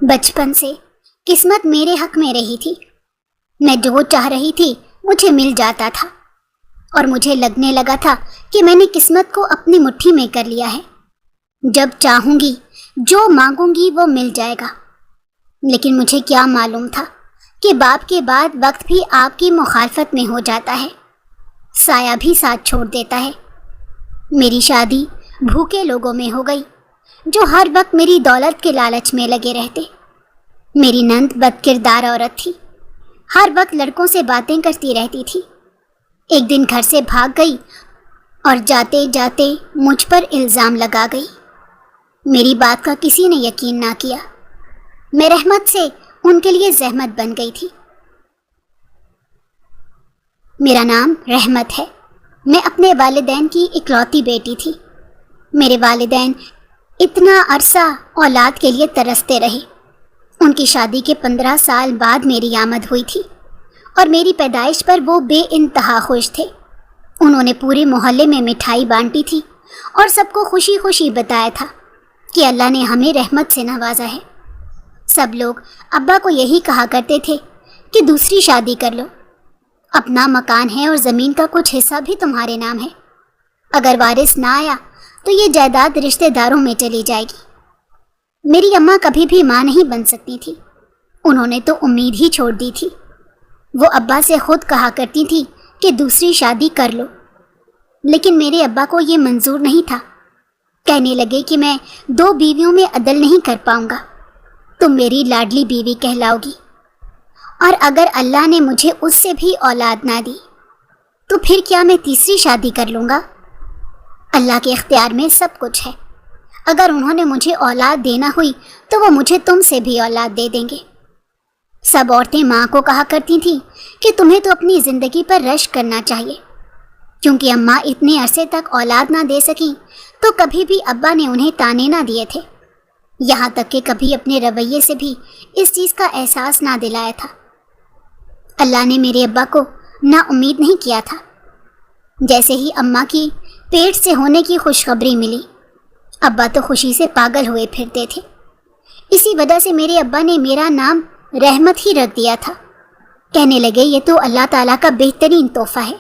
بچپن سے قسمت میرے حق میں رہی تھی۔ میں جو چاہ رہی تھی مجھے مل جاتا تھا، اور مجھے لگنے لگا تھا کہ میں نے قسمت کو اپنی مٹھی میں کر لیا ہے۔ جب چاہوں گی جو مانگوں گی وہ مل جائے گا۔ لیکن مجھے کیا معلوم تھا کہ باپ کے بعد وقت بھی آپ کی مخالفت میں ہو جاتا ہے، سایہ بھی ساتھ چھوڑ دیتا ہے۔ میری شادی بھوکے لوگوں میں ہو گئی جو ہر وقت میری دولت کے لالچ میں لگے رہتے۔ میری نند بد کردار عورت تھی، ہر وقت لڑکوں سے باتیں کرتی رہتی تھی۔ ایک دن گھر سے بھاگ گئی اور جاتے جاتے مجھ پر الزام لگا گئی۔ میری بات کا کسی نے یقین نہ کیا۔ میں رحمت سے ان کے لیے زحمت بن گئی تھی۔ میرا نام رحمت ہے۔ میں اپنے والدین کی اکلوتی بیٹی تھی۔ میرے والدین اتنا عرصہ اولاد کے لیے ترستے رہے۔ ان کی شادی کے 15 سال بعد میری آمد ہوئی تھی، اور میری پیدائش پر وہ بے انتہا خوش تھے۔ انہوں نے پورے محلے میں مٹھائی بانٹی تھی اور سب کو خوشی خوشی بتایا تھا کہ اللہ نے ہمیں رحمت سے نوازا ہے۔ سب لوگ ابا کو یہی کہا کرتے تھے کہ دوسری شادی کر لو، اپنا مکان ہے اور زمین کا کچھ حصہ بھی تمہارے نام ہے۔ اگر وارث نہ آیا تو یہ جائیداد رشتہ داروں میں چلی جائے گی۔ میری اماں کبھی بھی ماں نہیں بن سکتی تھی، انہوں نے تو امید ہی چھوڑ دی تھی۔ وہ ابا سے خود کہا کرتی تھی کہ دوسری شادی کر لو، لیکن میرے ابا کو یہ منظور نہیں تھا۔ کہنے لگے کہ میں 2 بیویوں میں عدل نہیں کر پاؤں گا، تم میری لاڈلی بیوی کہلاؤ گی، اور اگر اللہ نے مجھے اس سے بھی اولاد نہ دی تو پھر کیا میں تیسری شادی کر لوں گا؟ اللہ کے اختیار میں سب کچھ ہے، اگر انہوں نے مجھے اولاد دینا ہوئی تو وہ مجھے تم سے بھی اولاد دے دیں گے۔ سب عورتیں ماں کو کہا کرتی تھیں کہ تمہیں تو اپنی زندگی پر رشک کرنا چاہیے، کیونکہ اماں اتنے عرصے تک اولاد نہ دے سکیں تو کبھی بھی ابا نے انہیں تانے نہ دیے تھے، یہاں تک کہ کبھی اپنے رویے سے بھی اس چیز کا احساس نہ دلایا تھا۔ اللہ نے میرے ابا کو نا امید نہیں کیا تھا۔ جیسے ہی اماں کی پیٹ سے ہونے کی خوشخبری ملی، ابا تو خوشی سے پاگل ہوئے پھرتے تھے۔ اسی وجہ سے میرے ابا نے میرا نام رحمت ہی رکھ دیا تھا۔ کہنے لگے یہ تو اللہ تعالیٰ کا بہترین تحفہ ہے۔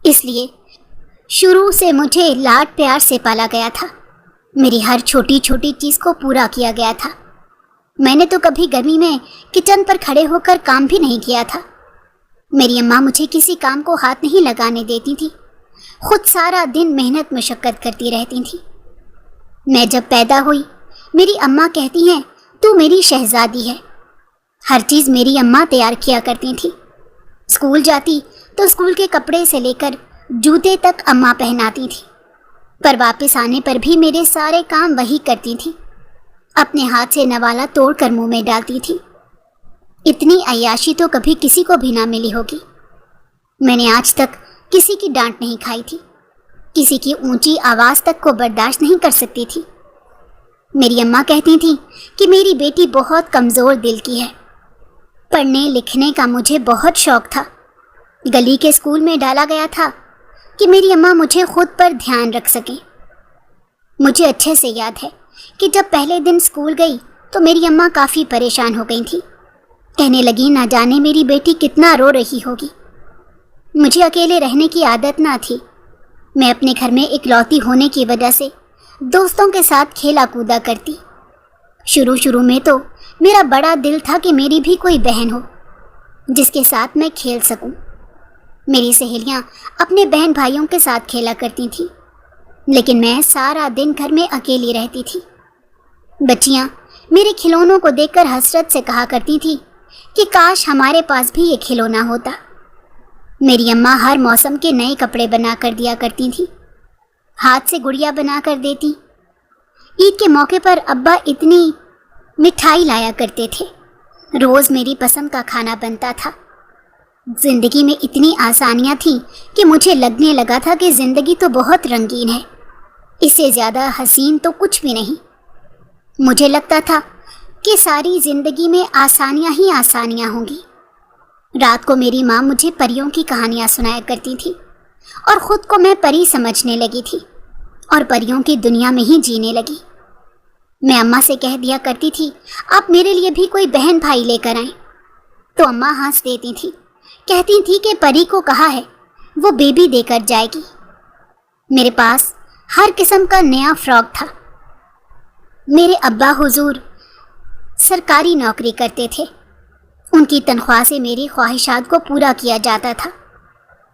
اس لیے شروع سے مجھے لاڈ پیار سے پالا گیا تھا، میری ہر چھوٹی چھوٹی چیز کو پورا کیا گیا تھا۔ میں نے تو کبھی گرمی میں کچن پر کھڑے ہو کر کام بھی نہیں کیا تھا۔ میری اماں مجھے کسی کام کو ہاتھ نہیں لگانے دیتی تھی، خود سارا دن محنت مشقت کرتی رہتی تھی۔ میں جب پیدا ہوئی میری اماں کہتی ہیں تو میری شہزادی ہے۔ ہر چیز میری اماں تیار کیا کرتی تھی۔ اسکول جاتی تو اسکول کے کپڑے سے لے کر جوتے تک اماں پہناتی تھی، پر واپس آنے پر بھی میرے سارے کام وہی کرتی تھی، اپنے ہاتھ سے نوالا توڑ کر منہ میں ڈالتی تھی۔ اتنی عیاشی تو کبھی کسی کو بھی نہ ملی ہوگی۔ میں نے آج تک کسی کی ڈانٹ نہیں کھائی تھی، کسی کی اونچی آواز تک کو برداشت نہیں کر سکتی تھی۔ میری اماں کہتی تھیں کہ میری بیٹی بہت کمزور دل کی ہے۔ پڑھنے لکھنے کا مجھے بہت شوق تھا، گلی کے اسکول میں ڈالا گیا تھا کہ میری اماں مجھے خود پر دھیان رکھ سکیں۔ مجھے اچھے سے یاد ہے کہ جب پہلے دن اسکول گئی تو میری اماں کافی پریشان ہو گئی تھیں، کہنے لگی نہ جانے میری بیٹی کتنا رو رہی ہوگی۔ مجھے اکیلے رہنے کی عادت نہ تھی، میں اپنے گھر میں اکلوتی ہونے کی وجہ سے دوستوں کے ساتھ کھیلا کودا کرتی۔ شروع میں تو میرا بڑا دل تھا کہ میری بھی کوئی بہن ہو جس کے ساتھ میں کھیل سکوں۔ میری سہیلیاں اپنے بہن بھائیوں کے ساتھ کھیلا کرتی تھیں، لیکن میں سارا دن گھر میں اکیلی رہتی تھی۔ بچیاں میرے کھلونوں کو دیکھ کر حسرت سے کہا کرتی تھی کہ کاش ہمارے پاس بھی یہ کھلونا ہوتا۔ میری اماں ہر موسم کے نئے کپڑے بنا کر دیا کرتی تھی، ہاتھ سے گڑیا بنا کر دیتی۔ عید کے موقع پر ابا اتنی مٹھائی لایا کرتے تھے، روز میری پسند کا کھانا بنتا تھا۔ زندگی میں اتنی آسانیاں تھیں کہ مجھے لگنے لگا تھا کہ زندگی تو بہت رنگین ہے، اس سے زیادہ حسین تو کچھ بھی نہیں۔ مجھے لگتا تھا کہ ساری زندگی میں آسانیاں ہی آسانیاں ہوں گی۔ رات کو میری ماں مجھے پریوں کی کہانیاں سنایا کرتی تھی، اور خود کو میں پری سمجھنے لگی تھی اور پریوں کی دنیا میں ہی جینے لگی۔ میں اماں سے کہہ دیا کرتی تھی آپ میرے لیے بھی کوئی بہن بھائی لے کر آئیں، تو اماں ہنس دیتی تھی، کہتی تھی کہ پری کو کہا ہے وہ بیبی دے کر جائے گی۔ میرے پاس ہر قسم کا نیا فراک تھا۔ میرے ابا حضور سرکاری نوکری کرتے تھے، ان کی تنخواہ سے میری خواہشات کو پورا کیا جاتا تھا۔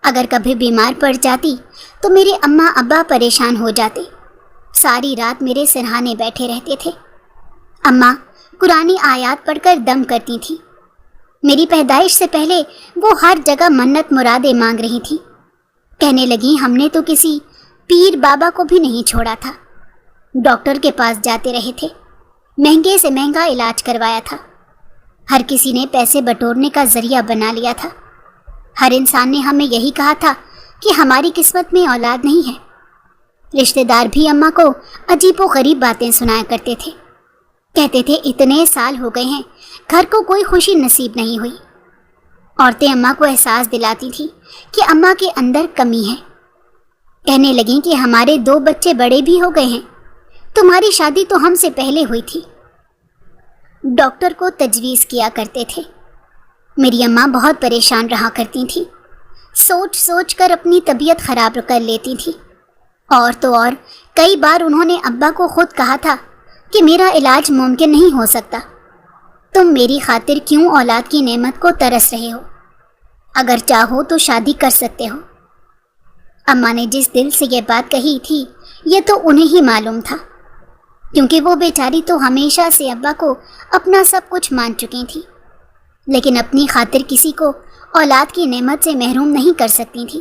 اگر کبھی بیمار پڑ جاتی تو میرے اماں ابا پریشان ہو جاتے، ساری رات میرے سرہانے بیٹھے رہتے تھے۔ اماں قرآنی آیات پڑھ کر دم کرتی تھی۔ میری پیدائش سے پہلے وہ ہر جگہ منت مرادیں مانگ رہی تھی۔ کہنے لگی ہم نے تو کسی پیر بابا کو بھی نہیں چھوڑا تھا، ڈاکٹر کے پاس جاتے رہے تھے، مہنگے سے مہنگا علاج کروایا تھا، ہر کسی نے پیسے بٹورنے کا ذریعہ بنا لیا تھا، ہر انسان نے ہمیں یہی کہا تھا کہ ہماری قسمت میں اولاد نہیں ہے۔ رشتہ دار بھی اماں کو عجیب و غریب باتیں سنایا کرتے تھے، کہتے تھے اتنے سال ہو گئے ہیں گھر کو کوئی خوشی نصیب نہیں ہوئی۔ عورتیں اماں کو احساس دلاتی تھیں کہ اماں کے اندر کمی ہے۔ کہنے لگیں کہ ہمارے 2 بچے بڑے بھی ہو گئے ہیں، تمہاری شادی تو ہم سے پہلے ہوئی تھی۔ ڈاکٹر کو تجویز کیا کرتے تھے۔ میری اماں بہت پریشان رہا کرتی تھیں، سوچ سوچ کر اپنی طبیعت خراب کر لیتی تھی، اور تو اور کئی بار انہوں نے ابا کو خود کہا تھا کہ میرا علاج ممکن نہیں ہو سکتا، تم میری خاطر کیوں اولاد کی نعمت کو ترس رہے ہو، اگر چاہو تو شادی کر سکتے ہو۔ اماں نے جس دل سے یہ بات کہی تھی یہ تو انہیں ہی معلوم تھا، کیونکہ وہ بیچاری تو ہمیشہ سے ابا کو اپنا سب کچھ مان چکی تھی، لیکن اپنی خاطر کسی کو اولاد کی نعمت سے محروم نہیں کر سکتی تھی۔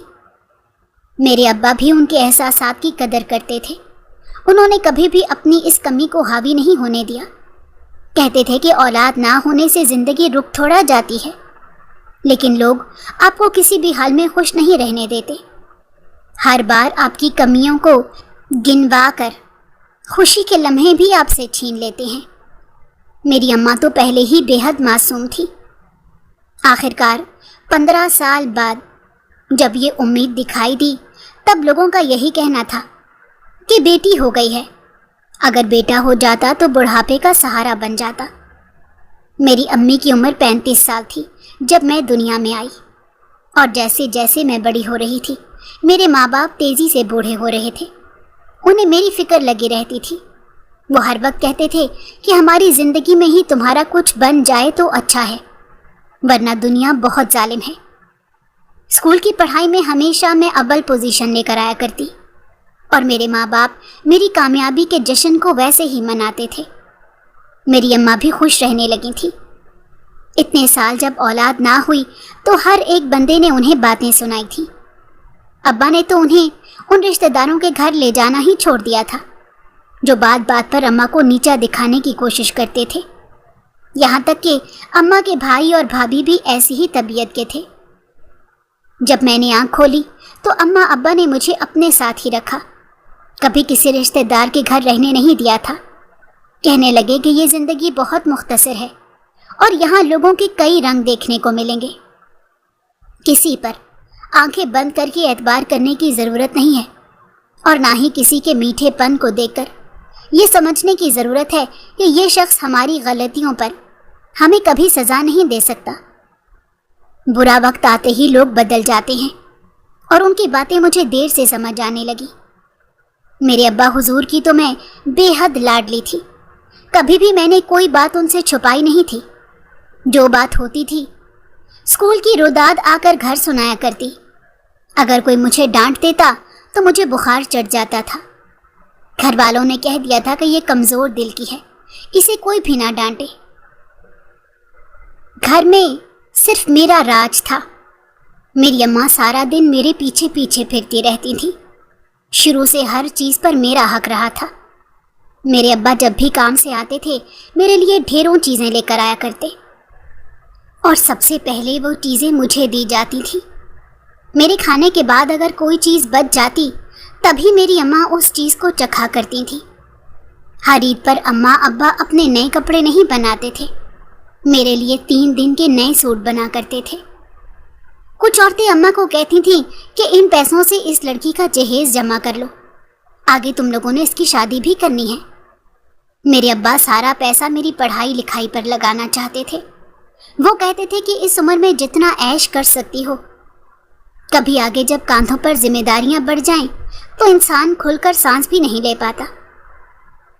میرے ابا بھی ان کے احساسات کی قدر کرتے تھے، انہوں نے کبھی بھی اپنی اس کمی کو حاوی نہیں ہونے دیا۔ کہتے تھے کہ اولاد نہ ہونے سے زندگی رک تھوڑا جاتی ہے، لیکن لوگ آپ کو کسی بھی حال میں خوش نہیں رہنے دیتے، ہر بار آپ کی کمیوں کو گنوا کر خوشی کے لمحے بھی آپ سے چھین لیتے ہیں۔ میری اماں تو پہلے ہی بے حد معصوم تھی، آخرکار 15 سال بعد جب یہ امید دکھائی دی تب لوگوں کا یہی کہنا تھا کہ بیٹی ہو گئی ہے، اگر بیٹا ہو جاتا تو بڑھاپے کا سہارا بن جاتا۔ میری امی کی عمر 35 سال تھی جب میں دنیا میں آئی، اور جیسے جیسے میں بڑی ہو رہی تھی میرے ماں باپ تیزی سے بوڑھے ہو رہے تھے، انہیں میری فکر لگی رہتی تھی۔ وہ ہر وقت کہتے تھے کہ ہماری زندگی میں ہی تمہارا کچھ بن جائے تو اچھا ہے، ورنہ دنیا بہت ظالم ہے۔ اسکول کی پڑھائی میں ہمیشہ میں اول پوزیشن لے کر آیا کرتی، اور میرے ماں باپ میری کامیابی کے جشن کو ویسے ہی مناتے تھے۔ میری اماں بھی خوش رہنے لگی تھی۔ اتنے سال جب اولاد نہ ہوئی تو ہر ایک بندے نے انہیں باتیں سنائی تھی۔ ابا نے تو انہیں ان رشتہ داروں کے گھر لے جانا ہی چھوڑ دیا تھا جو بات بات پر اماں کو نیچا دکھانے کی کوشش کرتے تھے، یہاں تک کہ اماں کے بھائی اور بھابھی بھی ایسی ہی طبیعت کے تھے۔ جب میں نے آنکھ کھولی تو اماں ابا نے مجھے اپنے ساتھ ہی رکھا، کبھی کسی رشتہ دار کے گھر رہنے نہیں دیا تھا۔ کہنے لگے کہ یہ زندگی بہت مختصر ہے اور یہاں لوگوں کے کئی رنگ دیکھنے کو ملیں گے، کسی پر آنکھیں بند کر کے اعتبار کرنے کی ضرورت نہیں ہے، اور نہ ہی کسی کے میٹھے پن کو دیکھ کر یہ سمجھنے کی ضرورت ہے کہ یہ شخص ہماری غلطیوں پر ہمیں کبھی سزا نہیں دے سکتا۔ برا وقت آتے ہی لوگ بدل جاتے ہیں، اور ان کی باتیں مجھے دیر سے سمجھ آنے لگی۔ میرے ابا حضور کی تو میں بے حد لاڈلی تھی، کبھی بھی میں نے کوئی بات ان سے چھپائی نہیں تھی۔ جو بات ہوتی تھی اسکول کی روداد آ کر گھر سنایا کرتی، اگر کوئی مجھے ڈانٹ دیتا تو مجھے بخار چڑھ جاتا تھا۔ گھر والوں نے کہہ دیا تھا کہ یہ کمزور دل کی ہے، اسے کوئی بھی نہ ڈانٹے۔ گھر میں صرف میرا راج تھا۔ میری اماں سارا دن میرے پیچھے پیچھے پھرتی رہتی تھی، شروع سے ہر چیز پر میرا حق رہا تھا۔ میرے ابا جب بھی کام سے آتے تھے میرے لیے ڈھیروں چیزیں لے کر آیا کرتے، اور سب سے پہلے وہ چیزیں مجھے دی جاتی تھی۔ میرے کھانے کے بعد اگر کوئی چیز بچ جاتی تبھی میری اماں اس چیز کو چکھا کرتی تھی۔ ہر عید پر اماں ابا اپنے نئے کپڑے نہیں بناتے تھے، میرے لیے 3 دن کے نئے سوٹ بنا کرتے تھے۔ کچھ عورتیں اماں کو کہتی تھیں کہ ان پیسوں سے اس لڑکی کا جہیز جمع کر لو، آگے تم لوگوں نے اس کی شادی بھی کرنی ہے۔ میرے ابا سارا پیسہ میری پڑھائی لکھائی پر لگانا چاہتے تھے۔ وہ کہتے تھے کہ اس عمر میں جتنا عیش کر سکتی ہو، کبھی آگے جب کاندھوں پر ذمہ داریاں بڑھ جائیں تو انسان کھل کر سانس بھی نہیں لے پاتا۔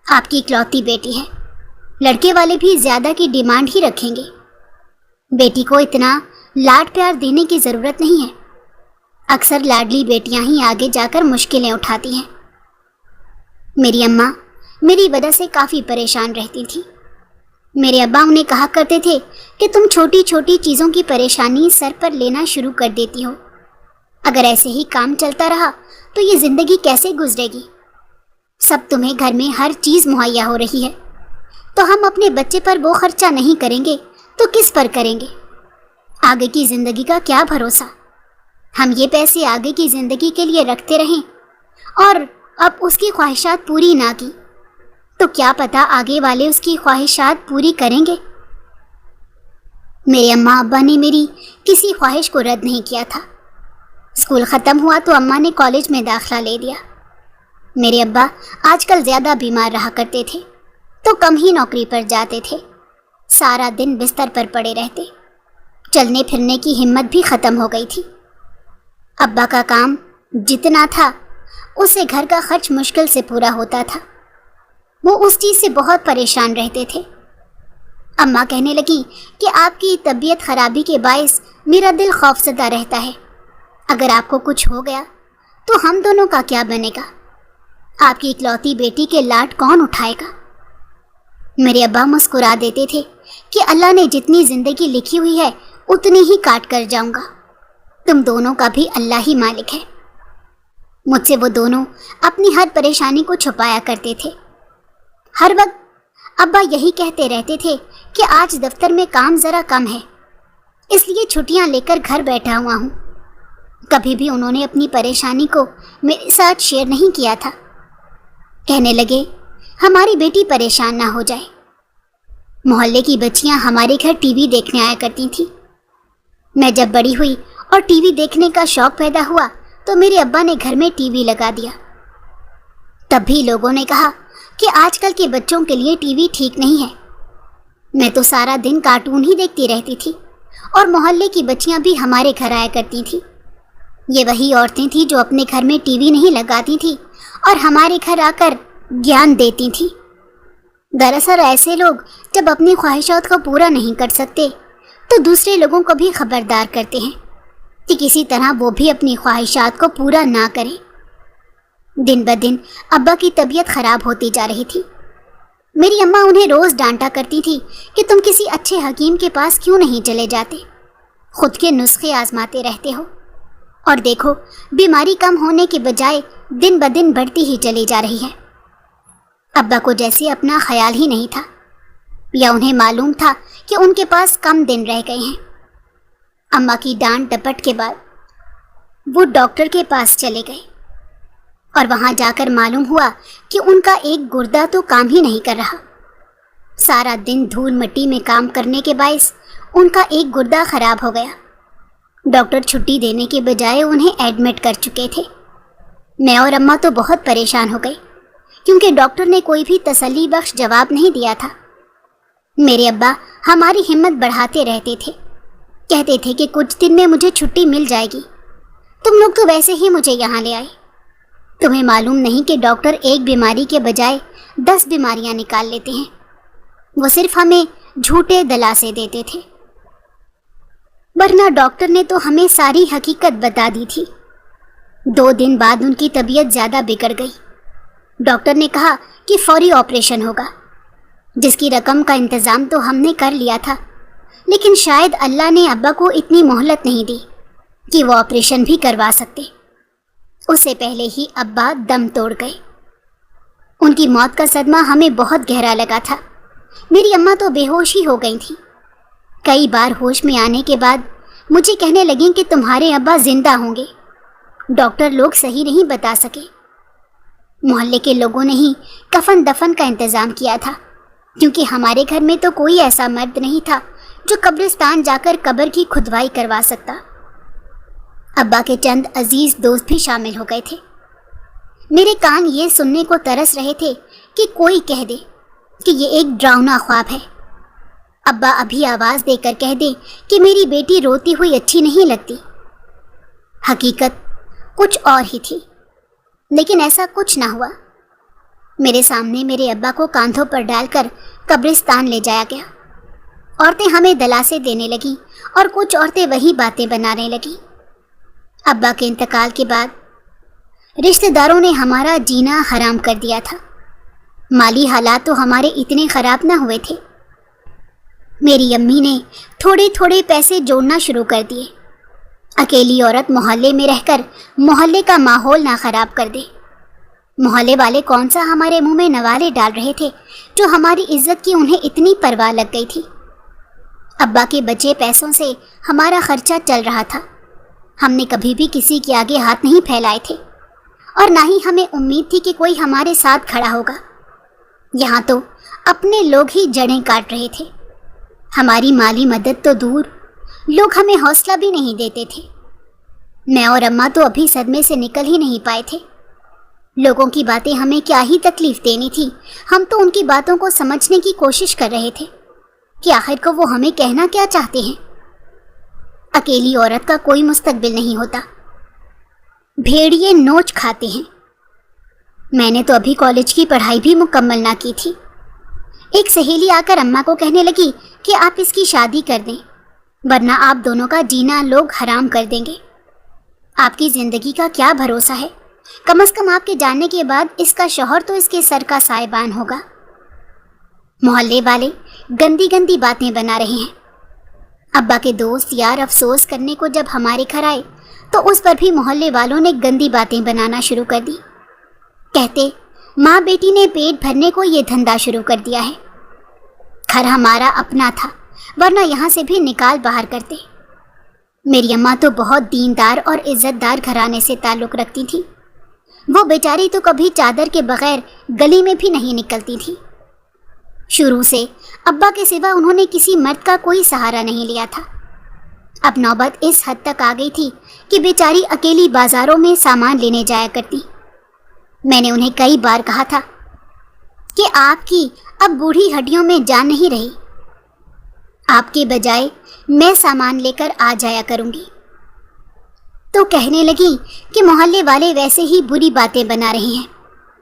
آپ کی اکلوتی بیٹی ہے، لڑکے والے بھی زیادہ کی ڈیمانڈ ہی رکھیں گے۔ بیٹی کو اتنا لاڈ پیار دینے کی ضرورت نہیں ہے۔ اکثر لاڈلی بیٹیاں ہی آگے جا کر مشکلیں اٹھاتی ہیں۔ میری اماں میری وجہ سے کافی پریشان رہتی تھی۔ میرے ابا انہیں کہا کرتے تھے کہ تم چھوٹی چھوٹی چیزوں کی پریشانی سر پر لینا شروع کر دیتی ہو۔ اگر ایسے ہی کام چلتا رہا تو یہ زندگی کیسے گزرے گی؟ سب تمہیں گھر میں ہر چیز مہیا ہو رہی ہے، تو ہم اپنے بچے پر وہ خرچہ نہیں کریں گے تو کس پر کریں گے؟ آگے کی زندگی کا کیا بھروسہ؟ ہم یہ پیسے آگے کی زندگی کے لیے رکھتے رہیں اور اب اس کی خواہشات پوری نہ کی تو کیا پتہ آگے والے اس کی خواہشات پوری کریں گے۔ میرے اماں ابا نے میری کسی خواہش کو رد نہیں کیا تھا۔ اسکول ختم ہوا تو اماں نے کالج میں داخلہ لے دیا۔ میرے ابا آج کل زیادہ بیمار رہا کرتے تھے تو کم ہی نوکری پر جاتے تھے، سارا دن بستر پر پڑے رہتے، چلنے پھرنے کی ہمت بھی ختم ہو گئی تھی۔ ابا کا کام جتنا تھا اس سے گھر کا خرچ مشکل سے پورا ہوتا تھا۔ وہ اس چیز سے بہت پریشان رہتے تھے۔ اماں کہنے لگی کہ آپ کی طبیعت خرابی کے باعث میرا دل خوفزدہ رہتا ہے، اگر آپ کو کچھ ہو گیا تو ہم دونوں کا کیا بنے گا؟ آپ کی اکلوتی بیٹی کے لاڈ کون اٹھائے گا؟ میرے ابا مسکرا دیتے تھے کہ اللہ نے جتنی زندگی لکھی ہوئی ہے اتنی ہی کاٹ کر جاؤں گا، تم دونوں کا بھی اللہ ہی مالک ہے۔ مجھ سے وہ دونوں اپنی ہر پریشانی کو چھپایا کرتے تھے۔ ہر وقت ابا یہی کہتے رہتے تھے کہ آج دفتر میں کام ذرا کم ہے، اس لیے چھٹیاں لے کر گھر بیٹھا ہوا ہوں۔ کبھی بھی انہوں نے اپنی پریشانی کو میرے ساتھ شیئر نہیں کیا تھا۔ کہنے لگے ہماری بیٹی پریشان نہ ہو جائے۔ محلے کی بچیاں ہمارے گھر ٹی وی دیکھنے آیا کرتی تھیں۔ میں جب بڑی ہوئی اور ٹی وی دیکھنے کا شوق پیدا ہوا تو میرے ابا نے گھر میں ٹی وی لگا دیا۔ تب بھی لوگوں نے کہا کہ آج کل کے بچوں کے لیے ٹی وی ٹھیک نہیں ہے۔ میں تو سارا دن کارٹون ہی دیکھتی رہتی تھی اور محلے کی بچیاں بھی ہمارے گھر آیا کرتی تھیں۔ یہ وہی عورتیں تھیں جو اپنے گھر میں ٹی وی نہیں لگاتی تھیں اور ہمارے گھر آ کر گیان دیتی تھیں۔ دراصل ایسے لوگ جب اپنی خواہشات کو پورا نہیں کر سکتے تو دوسرے لوگوں کو بھی خبردار کرتے ہیں کہ کسی طرح وہ بھی اپنی خواہشات کو پورا نہ کریں۔ دن بدن ابا کی طبیعت خراب ہوتی جا رہی تھی۔ میری اماں انہیں روز ڈانٹا کرتی تھی کہ تم کسی اچھے حکیم کے پاس کیوں نہیں چلے جاتے، خود کے نسخے آزماتے رہتے ہو، اور دیکھو بیماری کم ہونے کے بجائے دن بدن بڑھتی ہی چلی جا رہی ہے۔ ابا کو جیسے اپنا خیال ہی نہیں تھا، یا انہیں معلوم تھا کہ ان کے پاس کم دن رہ گئے ہیں۔ اماں کی ڈانٹ ڈپٹ کے بعد وہ ڈاکٹر کے پاس چلے گئے اور وہاں جا کر معلوم ہوا کہ ان کا ایک گردہ تو کام ہی نہیں کر رہا۔ سارا دن دھول مٹی میں کام کرنے کے باعث ان کا ایک گردہ خراب ہو گیا۔ ڈاکٹر چھٹی دینے کے بجائے انہیں ایڈمٹ کر چکے تھے۔ میں اور اماں تو بہت پریشان ہو گئے کیونکہ ڈاکٹر نے کوئی بھی تسلی بخش جواب نہیں دیا تھا۔ میرے ابا ہماری ہمت بڑھاتے رہتے تھے، کہتے تھے کہ کچھ دن میں مجھے چھٹی مل جائے گی، تم لوگ تو ویسے ہی مجھے یہاں لے آئے۔ تمہیں معلوم نہیں کہ ڈاکٹر ایک بیماری کے بجائے 10 بیماریاں نکال لیتے ہیں، وہ صرف ہمیں جھوٹے دلاسے دیتے تھے، ورنہ ڈاکٹر نے تو ہمیں ساری حقیقت بتا دی تھی۔ 2 دن بعد ان کی طبیعت زیادہ بگڑ گئی۔ ڈاکٹر نے کہا کہ فوری آپریشن ہوگا، جس کی رقم کا انتظام تو ہم نے کر لیا تھا، لیکن شاید اللہ نے ابا کو اتنی مہلت نہیں دی کہ وہ آپریشن بھی کروا سکتے۔ اس سے پہلے ہی ابا دم توڑ گئے۔ ان کی موت کا صدمہ ہمیں بہت گہرا لگا تھا۔ میری اماں تو بے ہوش ہی ہو گئی تھیں۔ کئی بار ہوش میں آنے کے بعد مجھے کہنے لگیں کہ تمہارے ابا زندہ ہوں گے، ڈاکٹر لوگ صحیح نہیں بتا سکے۔ محلے کے لوگوں نے ہی کفن دفن کا انتظام کیا تھا، کیونکہ ہمارے گھر میں تو کوئی ایسا مرد نہیں تھا جو قبرستان جا کر قبر کی کھدوائی کروا سکتا۔ ابا کے چند عزیز دوست بھی شامل ہو گئے تھے۔ میرے کان یہ سننے کو ترس رہے تھے کہ کوئی کہہ دے کہ یہ ایک ڈراؤنا خواب ہے۔ ابا ابھی آواز دے کر کہہ دیں کہ میری بیٹی روتی ہوئی اچھی نہیں لگتی۔ حقیقت کچھ اور ہی تھی، لیکن ایسا کچھ نہ ہوا۔ میرے سامنے میرے ابا کو کاندھوں پر ڈال کر قبرستان لے جایا گیا۔ عورتیں ہمیں دلاسے دینے لگیں اور کچھ عورتیں وہی باتیں بنانے لگیں۔ ابا کے انتقال کے بعد رشتہ داروں نے ہمارا جینا حرام کر دیا تھا۔ مالی حالات تو ہمارے اتنے خراب نہ ہوئے تھے۔ میری امی نے تھوڑے تھوڑے پیسے جوڑنا شروع کر دیے۔ اکیلی عورت محلے میں رہ کر محلے کا ماحول نہ خراب کر دے۔ محلے والے کون سا ہمارے منہ میں نوالے ڈال رہے تھے جو ہماری عزت کی انہیں اتنی پرواہ لگ گئی تھی۔ ابا کے بچے پیسوں سے ہمارا خرچہ چل رہا تھا۔ ہم نے کبھی بھی کسی کے آگے ہاتھ نہیں پھیلائے تھے، اور نہ ہی ہمیں امید تھی کہ کوئی ہمارے ساتھ کھڑا ہوگا۔ یہاں تو اپنے لوگ ہی جڑیں کاٹ رہے تھے۔ ہماری مالی مدد تو دور، لوگ ہمیں حوصلہ بھی نہیں دیتے تھے۔ میں اور اماں تو ابھی صدمے سے نکل ہی نہیں پائے تھے۔ لوگوں کی باتیں ہمیں کیا ہی تکلیف دینی تھی، ہم تو ان کی باتوں کو سمجھنے کی کوشش کر رہے تھے کہ آخر کو وہ ہمیں کہنا کیا چاہتے ہیں۔ اکیلی عورت کا کوئی مستقبل نہیں ہوتا، بھیڑیے نوچ کھاتے ہیں۔ میں نے تو ابھی کالج کی پڑھائی بھی مکمل نہ کی تھی۔ ایک سہیلی آ کر اماں کو کہنے لگی کہ آپ اس کی شادی کر دیں، ورنہ آپ دونوں کا جینا لوگ حرام کر دیں گے۔ آپ کی زندگی کا کیا بھروسہ ہے؟ کم از کم آپ کے جانے کے بعد اس کا شوہر تو اس کے سر کا سائبان ہوگا۔ محلے والے گندی گندی باتیں بنا رہے ہیں۔ ابا کے دوست یار افسوس کرنے کو جب ہمارے گھر آئے تو اس پر بھی محلے والوں نے گندی باتیں بنانا شروع کر دی۔ کہتے ماں بیٹی نے پیٹ بھرنے کو یہ دھندا شروع کر دیا ہے۔ گھر ہمارا اپنا تھا، ورنہ یہاں سے بھی نکال باہر کرتے۔ میری اماں تو بہت دیندار اور عزت دار گھرانے سے تعلق رکھتی تھی۔ وہ بیچاری تو کبھی چادر کے بغیر گلی میں بھی نہیں نکلتی تھی۔ شروع سے ابا کے سوا انہوں نے کسی مرد کا کوئی سہارا نہیں لیا تھا۔ اب نوبت اس حد تک آ گئی تھی کہ بیچاری اکیلی بازاروں میں سامان لینے جایا کرتی۔ میں نے انہیں کئی بار کہا تھا کہ آپ کی اب بوڑھی ہڈیوں میں جان نہیں رہی، آپ کے بجائے میں سامان لے کر آ جایا کروں گی۔ تو کہنے لگی کہ محلے والے ویسے ہی بری باتیں بنا رہے ہیں،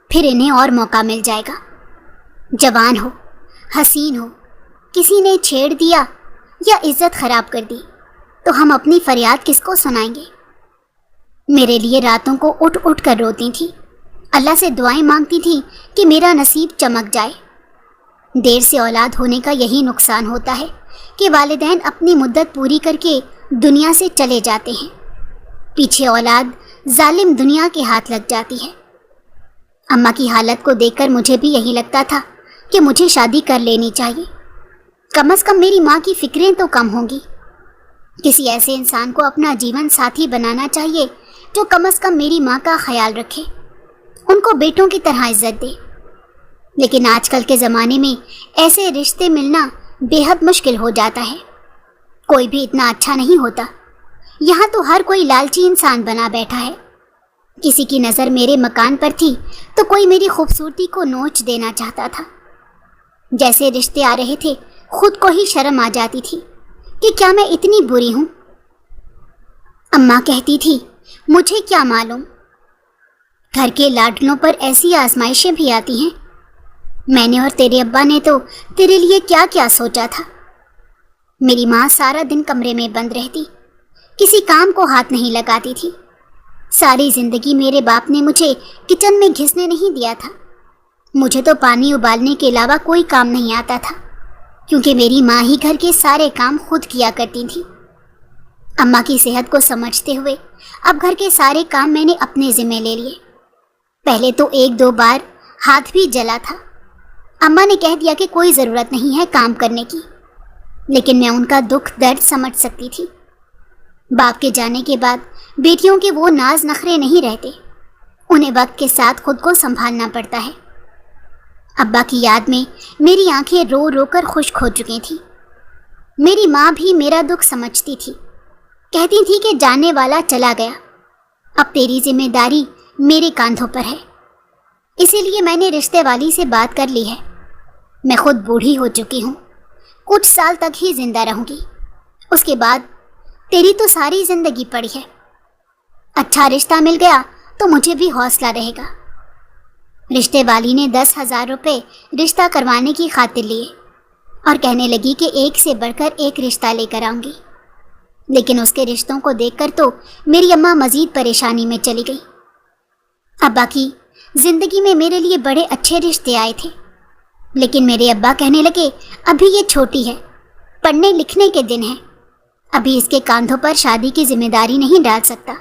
پھر انہیں اور موقع مل جائے گا۔ جوان ہو، حسین ہو، کسی نے چھیڑ دیا یا عزت خراب کر دی تو ہم اپنی فریاد کس کو سنائیں گے؟ میرے لیے راتوں کو اٹھ اٹھ کر روتی تھی، اللہ سے دعائیں مانگتی تھی کہ میرا نصیب چمک جائے۔ دیر سے اولاد ہونے کا یہی نقصان ہوتا ہے کہ والدین اپنی مدت پوری کر کے دنیا سے چلے جاتے ہیں، پیچھے اولاد ظالم دنیا کے ہاتھ لگ جاتی ہے۔ اماں کی حالت کو دیکھ کر مجھے بھی یہی لگتا تھا کہ مجھے شادی کر لینی چاہیے، کم از کم میری ماں کی فکریں تو کم ہوں گی۔ کسی ایسے انسان کو اپنا جیون ساتھی بنانا چاہیے جو کم از کم میری ماں کا خیال رکھے، ان کو بیٹوں کی طرح عزت دے۔ لیکن آج کل کے زمانے میں ایسے رشتے ملنا بے حد مشکل ہو جاتا ہے، کوئی بھی اتنا اچھا نہیں ہوتا۔ یہاں تو ہر کوئی لالچی انسان بنا بیٹھا ہے۔ کسی کی نظر میرے مکان پر تھی تو کوئی میری خوبصورتی کو نوچ دینا چاہتا تھا۔ جیسے رشتے آ رہے تھے خود کو ہی شرم آ جاتی تھی کہ کیا میں اتنی بری ہوں۔ اماں کہتی تھی مجھے کیا معلوم، گھر کے لاڈلوں پر ایسی آزمائشیں بھی آتی ہیں۔ میں نے اور تیرے ابا نے تو تیرے لیے کیا کیا سوچا تھا۔ میری ماں سارا دن کمرے میں بند رہتی، کسی کام کو ہاتھ نہیں لگاتی تھی۔ ساری زندگی میرے باپ نے مجھے کچن میں گھسنے نہیں دیا تھا۔ مجھے تو پانی ابالنے کے علاوہ کوئی کام نہیں آتا تھا، کیونکہ میری ماں ہی گھر کے سارے کام خود کیا کرتی تھی۔ اماں کی صحت کو سمجھتے ہوئے اب گھر کے سارے کام میں نے اپنے ذمہ لے لیے۔ پہلے تو ایک دو بار ہاتھ بھی جلا تھا۔ اماں نے کہہ دیا کہ کوئی ضرورت نہیں ہے کام کرنے کی، لیکن میں ان کا دکھ درد سمجھ سکتی تھی۔ باپ کے جانے کے بعد بیٹیوں کے وہ ناز نخرے نہیں رہتے، انہیں وقت کے ساتھ خود کو سنبھالنا پڑتا ہے۔ ابا کی یاد میں میری آنکھیں رو رو کر خشک ہو چکی تھیں۔ میری ماں بھی میرا دکھ سمجھتی تھی، کہتی تھی کہ جانے والا چلا گیا، اب تیری ذمہ داری میرے کاندھوں پر ہے۔ اسی لیے میں نے رشتے والی سے بات کر لی ہے۔ میں خود بوڑھی ہو چکی ہوں، کچھ سال تک ہی زندہ رہوں گی، اس کے بعد تیری تو ساری زندگی پڑی ہے۔ اچھا رشتہ مل گیا تو مجھے بھی حوصلہ رہے گا۔ رشتے والی نے 10,000 روپے رشتہ کروانے کی خاطر لیے اور کہنے لگی کہ ایک سے بڑھ کر ایک رشتہ لے کر آؤں گی، لیکن اس کے رشتوں کو دیکھ کر تو میری اماں مزید پریشانی میں چلی گئی۔ ابا کی زندگی میں میرے لیے بڑے اچھے رشتے آئے تھے، لیکن میرے ابا کہنے لگے ابھی یہ چھوٹی ہے، پڑھنے لکھنے کے دن ہیں، ابھی اس کے کاندھوں پر شادی کی ذمہ داری نہیں ڈال سکتا۔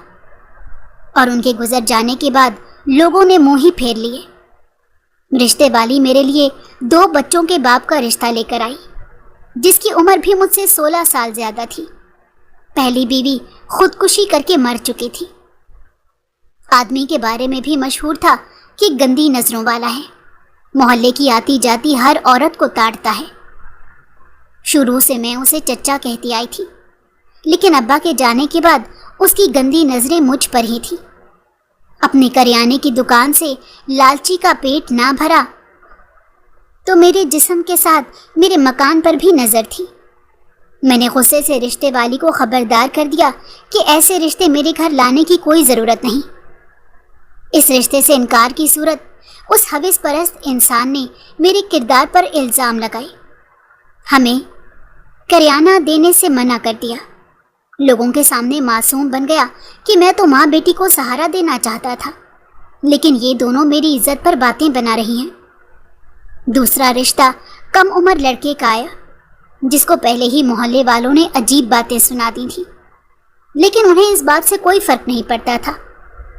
اور ان کے گزر جانے کے بعد لوگوں نے منہ ہی پھیر لیے۔ رشتے والی میرے لیے 2 بچوں کے باپ کا رشتہ لے کر آئی، جس کی عمر بھی مجھ سے 16 سال زیادہ تھی۔ پہلی بیوی خودکشی کر کے مر چکی تھی۔ آدمی کے بارے میں بھی مشہور تھا کہ گندی نظروں والا ہے، محلے کی آتی جاتی ہر عورت کو تاڑتا ہے۔ شروع سے میں اسے چچا کہتی آئی تھی، لیکن ابا کے جانے کے بعد اس کی گندی نظریں مجھ پر ہی تھی۔ اپنے کریانے کی دکان سے لالچی کا پیٹ نہ بھرا تو میرے جسم کے ساتھ میرے مکان پر بھی نظر تھی۔ میں نے غصے سے رشتے والی کو خبردار کر دیا کہ ایسے رشتے میرے گھر لانے کی کوئی ضرورت نہیں۔ اس رشتے سے انکار کی صورت اس ہوس پرست انسان نے میرے کردار پر الزام لگائے، ہمیں کریانہ دینے سے منع کر دیا۔ لوگوں کے سامنے معصوم بن گیا کہ میں تو ماں بیٹی کو سہارا دینا چاہتا تھا، لیکن یہ دونوں میری عزت پر باتیں بنا رہی ہیں۔ دوسرا رشتہ کم عمر لڑکے کا آیا، جس کو پہلے ہی محلے والوں نے عجیب باتیں سنا دی تھیں، لیکن انہیں اس بات سے کوئی فرق نہیں پڑتا تھا،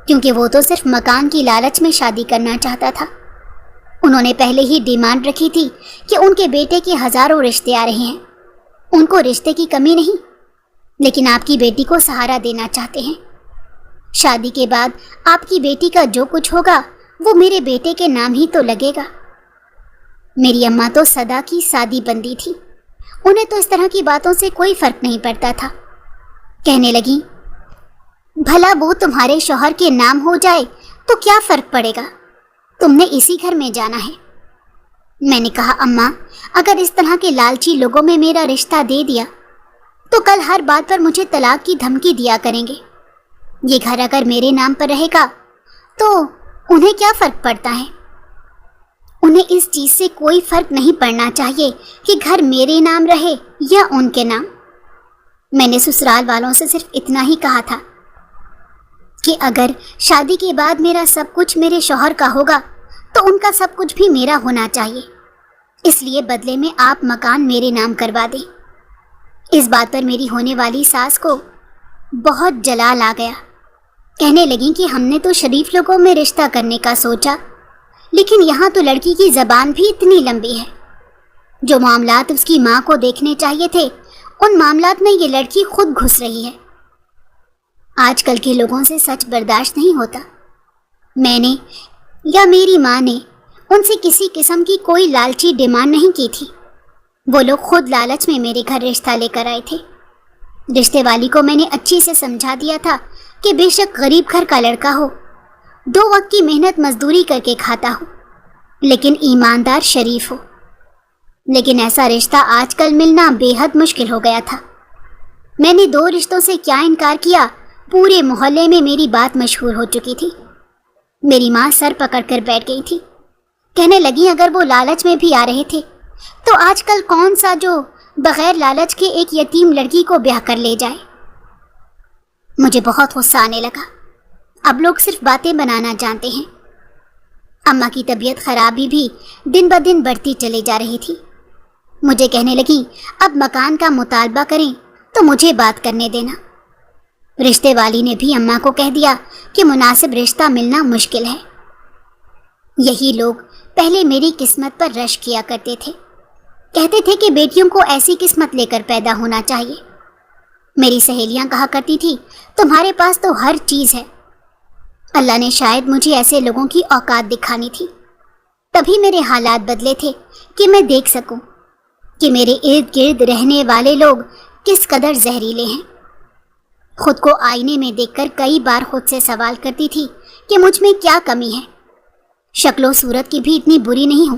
کیونکہ وہ تو صرف مکان کی لالچ میں شادی کرنا چاہتا تھا۔ انہوں نے پہلے ہی ڈیمانڈ رکھی تھی کہ ان کے بیٹے کے ہزاروں رشتے آ رہے ہیں، ان کو رشتے کی کمی نہیں، لیکن آپ کی بیٹی کو سہارا دینا چاہتے ہیں۔ شادی کے بعد آپ کی بیٹی کا جو کچھ ہوگا وہ میرے بیٹے کے نام ہی تو لگے گا۔ میری اماں تو سدا کی سادی بندی تھی، انہیں تو اس طرح کی باتوں سے کوئی فرق نہیں پڑتا تھا۔ کہنے لگی، بھلا وہ تمہارے شوہر کے نام ہو جائے تو کیا فرق پڑے گا، تم نے اسی گھر میں جانا ہے۔ میں نے کہا، اماں اگر اس طرح کے لالچی لوگوں میں میرا رشتہ دے دیا تو کل ہر بات پر مجھے طلاق کی دھمکی دیا کریں گے۔ یہ گھر اگر میرے نام پر رہے گا تو انہیں کیا فرق پڑتا ہے؟ انہیں اس چیز سے کوئی فرق نہیں پڑنا چاہیے کہ گھر میرے نام رہے یا ان کے نام۔ میں نے سسرال والوں سے صرف اتنا ہی کہا تھا کہ اگر شادی کے بعد میرا سب کچھ میرے شوہر کا ہوگا تو ان کا سب کچھ بھی میرا ہونا چاہیے، اس لیے بدلے میں آپ مکان میرے نام کروا دیں۔ اس بات پر میری ہونے والی ساس کو بہت جلال آ گیا۔ کہنے لگیں کہ ہم نے تو شریف لوگوں میں رشتہ کرنے کا سوچا، لیکن یہاں تو لڑکی کی زبان بھی اتنی لمبی ہے، جو معاملات اس کی ماں کو دیکھنے چاہیے تھے ان معاملات میں یہ لڑکی خود گھس رہی ہے۔ آج کل کے لوگوں سے سچ برداشت نہیں ہوتا۔ میں نے یا میری ماں نے ان سے کسی قسم کی کوئی لالچی ڈیمانڈ نہیں کی تھی، وہ لوگ خود لالچ میں میرے گھر رشتہ لے کر آئے تھے۔ رشتے والی کو میں نے اچھی سے سمجھا دیا تھا کہ بے شک غریب گھر کا لڑکا ہو، 2 وقت کی محنت مزدوری کر کے کھاتا ہو، لیکن ایماندار شریف ہو، لیکن ایسا رشتہ آج کل ملنا بے حد مشکل ہو گیا تھا۔ میں نے 2 رشتوں سے کیا انکار کیا، پورے محلے میں میری بات مشہور ہو چکی تھی۔ میری ماں سر پکڑ کر بیٹھ گئی تھی، کہنے لگی اگر وہ لالچ میں بھی آ رہے تھے تو آج کل کون سا جو بغیر لالچ کے ایک یتیم لڑکی کو بیاہ کر لے جائے۔ مجھے بہت غصہ آنے لگا، اب لوگ صرف باتیں بنانا جانتے ہیں۔ اماں کی طبیعت خرابی بھی دن بدن بڑھتی چلی جا رہی تھی۔ مجھے کہنے لگی اب مکان کا مطالبہ کریں تو مجھے بات کرنے دینا۔ رشتے والی نے بھی اماں کو کہہ دیا کہ مناسب رشتہ ملنا مشکل ہے۔ یہی لوگ پہلے میری قسمت پر رش کیا کرتے تھے، کہتے تھے کہ بیٹیوں کو ایسی قسمت لے کر پیدا ہونا چاہیے۔ میری سہیلیاں کہا کرتی تھی تمہارے پاس تو ہر چیز ہے۔ اللہ نے شاید مجھے ایسے لوگوں کی اوقات دکھانی تھی، تبھی میرے حالات بدلے تھے کہ میں دیکھ سکوں کہ میرے ارد گرد رہنے والے لوگ کس قدر زہریلے ہیں۔ خود کو آئینے میں دیکھ کر کئی بار خود سے سوال کرتی تھی کہ مجھ میں کیا کمی ہے، شکل و صورت کی بھی اتنی بری نہیں ہوں،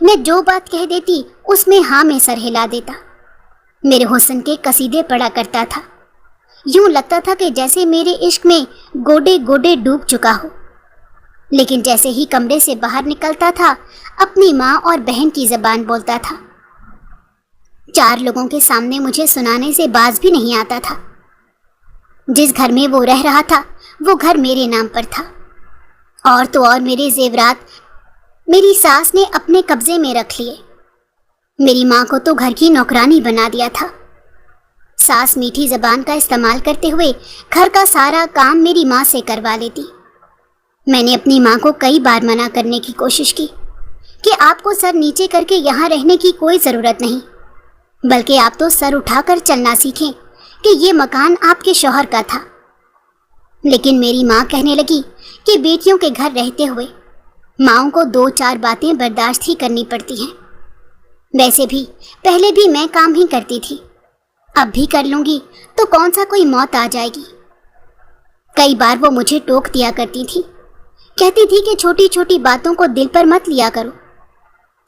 میں جو بات کہہ دیتی اس میں ہاں میں سر ہلا دیتا۔ میرے حسن کے قصیدے پڑھا کرتا تھا۔ یوں لگتا تھا کہ جیسے میرے عشق میں گوڈے گوڈے ڈوب چکا ہو۔ لیکن جیسے ہی کمرے سے باہر نکلتا تھا اپنی ماں اور بہن کی زبان بولتا تھا۔ 4 لوگوں کے سامنے مجھے سنانے سے باز بھی نہیں آتا تھا۔ جس گھر میں وہ رہ رہا تھا وہ گھر میرے نام پر تھا، اور تو اور میرے زیورات میری ساس نے اپنے قبضے میں رکھ لیے۔ میری ماں کو تو گھر کی نوکرانی بنا دیا تھا۔ ساس میٹھی زبان کا استعمال کرتے ہوئے گھر کا سارا کام میری ماں سے کروا لیتی۔ میں نے اپنی ماں کو کئی بار منع کرنے کی کوشش کی کہ آپ کو سر نیچے کر کے یہاں رہنے کی کوئی ضرورت نہیں، بلکہ آپ تو سر اٹھا کر چلنا سیکھیں کہ یہ مکان آپ کے شوہر کا تھا۔ لیکن میری ماں کہنے لگی کہ بیٹیوں کے گھر رہتے ہوئے ماؤں کو 2-4 باتیں برداشت ہی کرنی پڑتی ہیں۔ ویسے بھی پہلے بھی میں کام ہی کرتی تھی، اب بھی کر لوں گی تو کون سا کوئی موت آ جائے گی۔ کئی بار وہ مجھے ٹوک دیا کرتی تھی، کہتی تھی کہ چھوٹی چھوٹی باتوں کو دل پر مت لیا کرو۔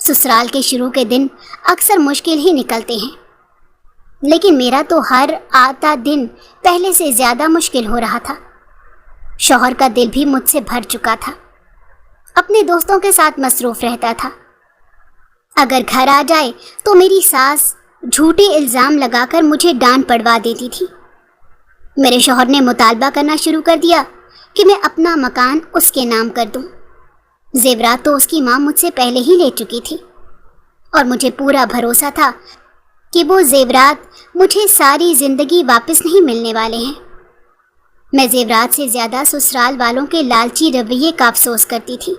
سسرال کے شروع کے دن اکثر مشکل ہی نکلتے ہیں، لیکن میرا تو ہر آتا دن پہلے سے زیادہ مشکل ہو رہا تھا۔ شوہر کا دل بھی مجھ سے بھر چکا تھا، اپنے دوستوں کے ساتھ مصروف رہتا تھا۔ اگر گھر آ جائے تو میری ساس جھوٹے الزام لگا کر مجھے ڈانٹ پڑوا دیتی تھی۔ میرے شوہر نے مطالبہ کرنا شروع کر دیا کہ میں اپنا مکان اس کے نام کر دوں۔ زیورات تو اس کی ماں مجھ سے پہلے ہی لے چکی تھی، اور مجھے پورا بھروسہ تھا کہ وہ زیورات مجھے ساری زندگی واپس نہیں ملنے والے ہیں۔ میں زیورات سے زیادہ سسرال والوں کے لالچی رویے کا افسوس کرتی تھی۔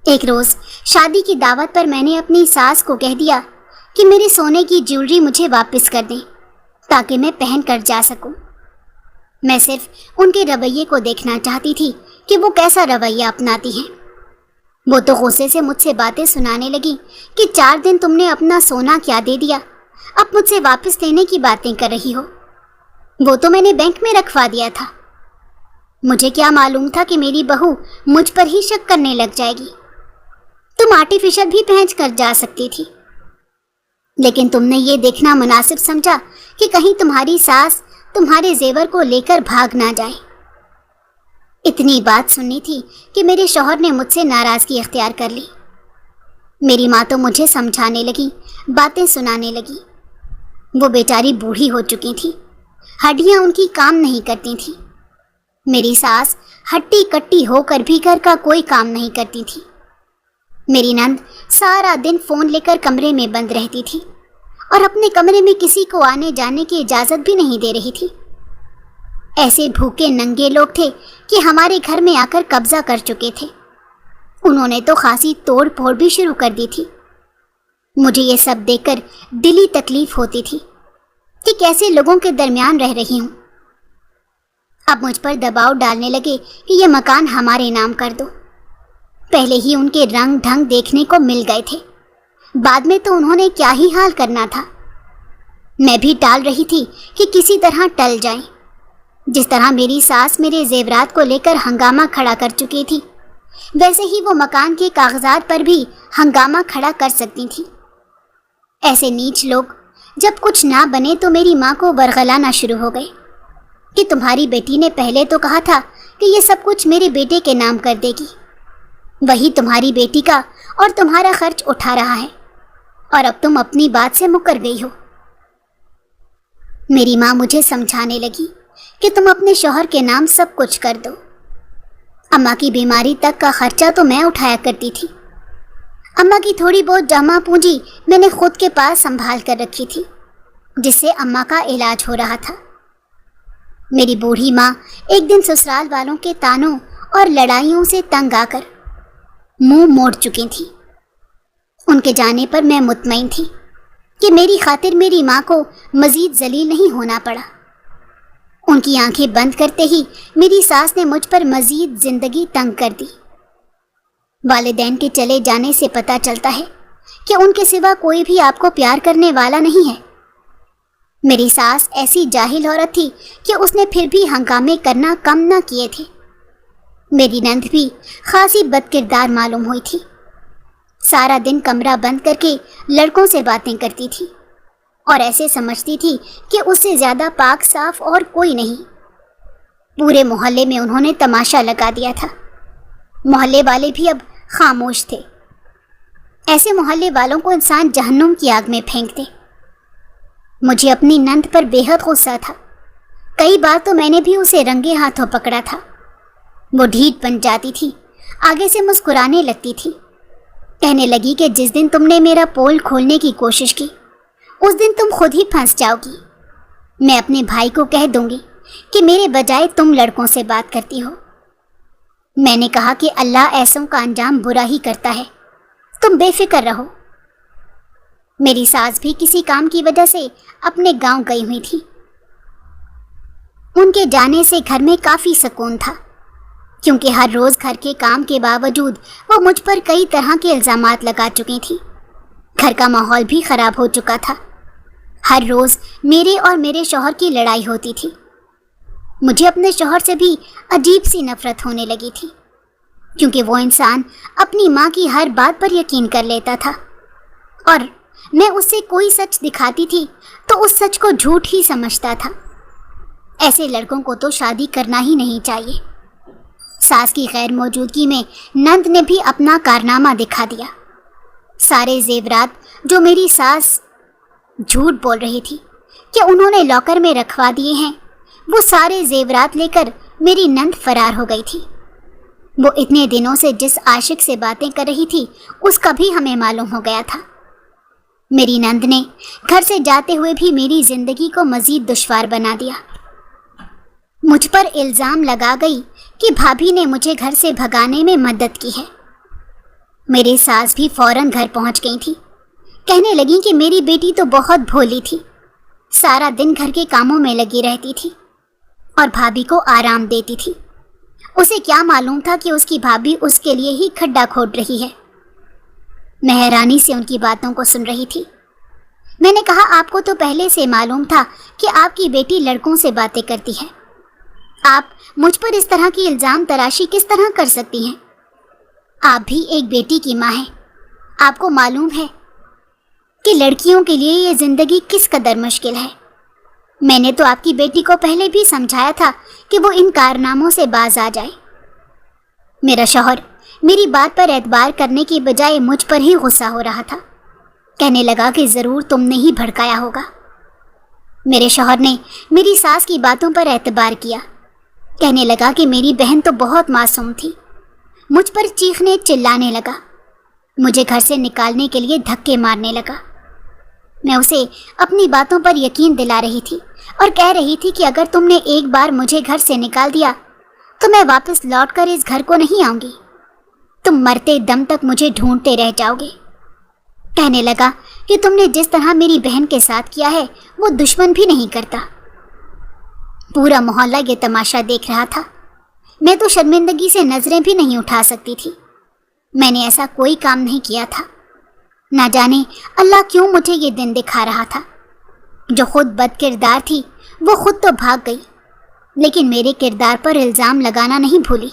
ایک روز شادی کی دعوت پر میں نے اپنی ساس کو کہہ دیا کہ میرے سونے کی جیولری مجھے واپس کر دیں تاکہ میں پہن کر جا سکوں۔ میں صرف ان کے رویے کو دیکھنا چاہتی تھی کہ وہ کیسا رویہ اپناتی ہیں۔ وہ تو غصے سے مجھ سے باتیں سنانے لگی کہ 4 دن تم نے اپنا سونا کیا دے دیا، اب مجھ سے واپس لینے کی باتیں کر رہی ہو۔ وہ تو میں نے بینک میں رکھوا دیا تھا۔ مجھے کیا معلوم تھا کہ میری بہو مجھ پر ہی شک کرنے لگ جائے گی۔ تم آرٹیفیشل بھی پہن کر جا سکتی تھی، لیکن تم نے یہ دیکھنا مناسب سمجھا کہ کہیں تمہاری ساس تمہارے زیور کو لے کر بھاگ نہ جائے۔ اتنی بات سننی تھی کہ میرے شوہر نے مجھ سے ناراضگی اختیار کر لی۔ میری ماں تو مجھے سمجھانے لگی، باتیں سنانے لگی۔ وہ بیچاری بوڑھی ہو چکی تھی، ہڈیاں ان کی کام نہیں کرتی تھیں۔ میری ساس ہٹی کٹی ہو کر بھی گھر کا کوئی کام نہیں کرتی تھی۔ میری نند سارا دن فون لے کر کمرے میں بند رہتی تھی، اور اپنے کمرے میں کسی کو آنے جانے کی اجازت بھی نہیں دے رہی تھی۔ ایسے بھوکے ننگے لوگ تھے کہ ہمارے گھر میں آ کر قبضہ کر چکے تھے۔ انہوں نے تو خاصی توڑ پھوڑ بھی شروع کر دی تھی۔ مجھے یہ سب دیکھ کر دلی تکلیف ہوتی تھی کہ کیسے لوگوں کے درمیان رہ رہی ہوں۔ اب مجھ پر دباؤ ڈالنے لگے کہ یہ مکان ہمارے نام کر دو۔ پہلے ہی ان کے رنگ ڈھنگ دیکھنے کو مل گئے تھے، بعد میں تو انہوں نے کیا ہی حال کرنا تھا۔ میں بھی ٹال رہی تھی کہ کسی طرح ٹل جائیں۔ جس طرح میری ساس میرے زیورات کو لے کر ہنگامہ کھڑا کر چکی تھی، ویسے ہی وہ مکان کے کاغذات پر بھی ہنگامہ کھڑا کر سکتی تھی۔ ایسے نیچ لوگ جب کچھ نہ بنے تو میری ماں کو ورغلانا شروع ہو گئے کہ تمہاری بیٹی نے پہلے تو کہا تھا کہ یہ سب کچھ میرے بیٹے کے نام کر دے گی، وہی تمہاری بیٹی کا اور تمہارا خرچ اٹھا رہا ہے، اور اب تم اپنی بات سے مکر گئی ہو۔ میری ماں مجھے سمجھانے لگی کہ تم اپنے شوہر کے نام سب کچھ کر دو۔ اماں کی بیماری تک کا خرچہ تو میں اٹھایا کرتی تھی۔ اماں کی تھوڑی بہت جمع پونجی میں نے خود کے پاس سنبھال کر رکھی تھی، جس سے اماں کا علاج ہو رہا تھا۔ میری بوڑھی ماں ایک دن سسرال والوں کے تانوں اور لڑائیوں سے تنگ آ کر منہ موڑ چکی تھی۔ ان کے جانے پر میں مطمئن تھی کہ میری خاطر میری ماں کو مزید ذلیل نہیں ہونا پڑا۔ ان کی آنکھیں بند کرتے ہی میری ساس نے مجھ پر مزید زندگی تنگ کر دی۔ والدین کے چلے جانے سے پتہ چلتا ہے کہ ان کے سوا کوئی بھی آپ کو پیار کرنے والا نہیں ہے۔ میری ساس ایسی جاہل عورت تھی کہ اس نے پھر بھی ہنگامے کرنا کم نہ کیے تھے۔ میری نند بھی خاصی بد کردار معلوم ہوئی تھی۔ سارا دن کمرہ بند کر کے لڑکوں سے باتیں کرتی تھی اور ایسے سمجھتی تھی کہ اس سے زیادہ پاک صاف اور کوئی نہیں۔ پورے محلے میں انہوں نے تماشا لگا دیا تھا۔ محلے والے بھی اب خاموش تھے۔ ایسے محلے والوں کو انسان جہنم کی آگ میں پھینک دے۔ مجھے اپنی نند پر بے حد غصہ تھا۔ کئی بار تو میں نے بھی اسے رنگے ہاتھوں پکڑا تھا۔ وہ ڈھیٹ بن جاتی تھی، آگے سے مسکرانے لگتی تھی، کہنے لگی کہ جس دن تم نے میرا پول کھولنے کی کوشش کی اس دن تم خود ہی پھنس جاؤ گی۔ میں اپنے بھائی کو کہہ دوں گی کہ میرے بجائے تم لڑکوں سے بات کرتی ہو۔ میں نے کہا کہ اللہ ایسوں کا انجام برا ہی کرتا ہے، تم بے فکر رہو۔ میری ساس بھی کسی کام کی وجہ سے اپنے گاؤں گئی ہوئی تھی۔ ان کے جانے سے گھر میں کافی سکون تھا، کیونکہ ہر روز گھر کے کام کے باوجود وہ مجھ پر کئی طرح کے الزامات لگا چکی تھی۔ گھر کا ماحول بھی خراب ہو چکا تھا۔ ہر روز میرے اور میرے شوہر کی لڑائی ہوتی تھی۔ مجھے اپنے شوہر سے بھی عجیب سی نفرت ہونے لگی تھی، کیونکہ وہ انسان اپنی ماں کی ہر بات پر یقین کر لیتا تھا، اور میں اس سے کوئی سچ دکھاتی تھی تو اس سچ کو جھوٹ ہی سمجھتا تھا۔ ایسے لڑکوں کو تو شادی کرنا ہی نہیں چاہیے۔ ساس کی غیر موجودگی میں نند نے بھی اپنا کارنامہ دکھا دیا۔ سارے زیورات جو میری ساس جھوٹ بول رہی تھی کہ انہوں نے لاکر میں رکھوا دیے ہیں، وہ سارے زیورات لے کر میری نند فرار ہو گئی تھی۔ وہ اتنے دنوں سے جس عاشق سے باتیں کر رہی تھی اس کا بھی ہمیں معلوم ہو گیا تھا۔ میری نند نے گھر سے جاتے ہوئے بھی میری زندگی کو مزید دشوار بنا دیا۔ مجھ پر الزام لگا گئی کہ بھابھی نے مجھے گھر سے بھگانے میں مدد کی ہے۔ میری ساس بھی فوراً گھر پہنچ گئی تھی، کہنے لگی کہ میری بیٹی تو بہت بھولی تھی، سارا دن گھر کے کاموں میں لگی رہتی تھی اور بھابھی کو آرام دیتی تھی۔ اسے کیا معلوم تھا کہ اس کی بھابھی اس کے لیے ہی کھڈا کھود رہی ہے۔ میں حیرانی سے ان کی باتوں کو سن رہی تھی۔ میں نے کہا، آپ کو تو پہلے سے معلوم تھا کہ آپ کی بیٹی لڑکوں سے باتیں کرتی ہے، آپ مجھ پر اس طرح کی الزام تراشی کس طرح کر سکتی ہیں؟ آپ بھی ایک بیٹی کی ماں ہیں، آپ کو معلوم ہے کہ لڑکیوں کے لیے یہ زندگی کس قدر مشکل ہے۔ میں نے تو آپ کی بیٹی کو پہلے بھی سمجھایا تھا کہ وہ ان کارناموں سے باز آ جائے۔ میرا شوہر میری بات پر اعتبار کرنے کی بجائے مجھ پر ہی غصہ ہو رہا تھا، کہنے لگا کہ ضرور تم نے ہی بھڑکایا ہوگا۔ میرے شوہر نے میری ساس کی باتوں پر اعتبار کیا، کہنے لگا کہ میری بہن تو بہت معصوم تھی، مجھ پر چیخنے چلانے لگا، مجھے گھر سے نکالنے کے لیے دھکے مارنے لگا۔ میں اسے اپنی باتوں پر یقین دلا رہی تھی اور کہہ رہی تھی کہ اگر تم نے ایک بار مجھے گھر سے نکال دیا تو میں واپس لوٹ کر اس گھر کو نہیں آؤں گی، تم مرتے دم تک مجھے ڈھونڈتے رہ جاؤ گے۔ کہنے لگا کہ تم نے جس طرح میری بہن کے ساتھ کیا ہے وہ دشمن بھی نہیں کرتا۔ پورا محلہ یہ تماشا دیکھ رہا تھا، میں تو شرمندگی سے نظریں بھی نہیں اٹھا سکتی تھی۔ میں نے ایسا کوئی کام نہیں کیا تھا، نہ جانے اللہ کیوں مجھے یہ دن دکھا رہا تھا۔ جو خود بد کردار تھی وہ خود تو بھاگ گئی، لیکن میرے کردار پر الزام لگانا نہیں بھولی۔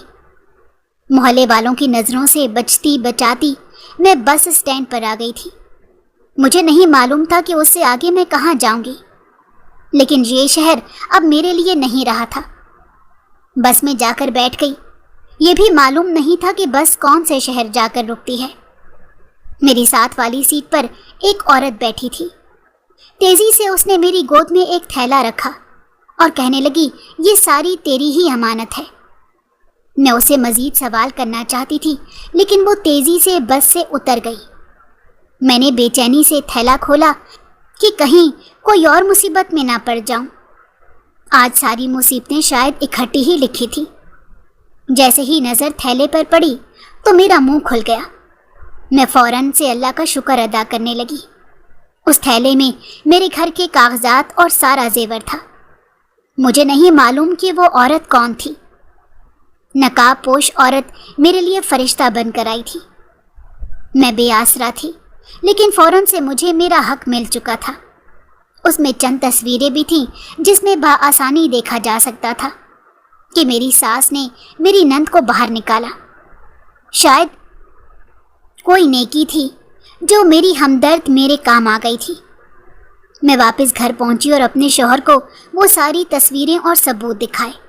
محلے والوں کی نظروں سے بچتی بچاتی میں بس اسٹینڈ پر آ گئی تھی۔ مجھے نہیں معلوم تھا کہ اس سے آگے میں کہاں جاؤں گی، لیکن یہ شہر اب میرے لیے نہیں رہا تھا۔ بس میں جا کر بیٹھ گئی۔ یہ بھی معلوم نہیں تھا کہ بس کون سے شہر جا کر رکتی ہے۔ میری ساتھ والی سیٹ پر ایک عورت بیٹھی تھی۔ تیزی سے اس نے میری گود میں ایک تھیلا رکھا اور کہنے لگی، یہ ساری تیری ہی امانت ہے۔ میں اسے مزید سوال کرنا چاہتی تھی، لیکن وہ تیزی سے بس سے اتر گئی۔ میں نے بے چینی سے تھیلا کھولا کہ کہیں کوئی اور مصیبت میں نہ پڑ جاؤں۔ آج ساری مصیبتیں شاید اکٹھی ہی لکھی تھی۔ جیسے ہی نظر تھیلے پر پڑی تو میرا منہ کھل گیا۔ میں فوراً سے اللہ کا شکر ادا کرنے لگی۔ اس تھیلے میں میرے گھر کے کاغذات اور سارا زیور تھا۔ مجھے نہیں معلوم کہ وہ عورت کون تھی۔ نقاب پوش عورت میرے لیے فرشتہ بن کر آئی تھی۔ میں بے آسرا تھی، لیکن فوراً سے مجھے میرا حق مل چکا تھا۔ اس میں چند تصویریں بھی تھیں جس میں بآسانی دیکھا جا سکتا تھا کہ میری ساس نے میری نند کو باہر نکالا۔ شاید کوئی نیکی تھی جو میری ہمدرد میرے کام آ گئی تھی۔ میں واپس گھر پہنچی اور اپنے شوہر کو وہ ساری تصویریں اور ثبوت دکھائے۔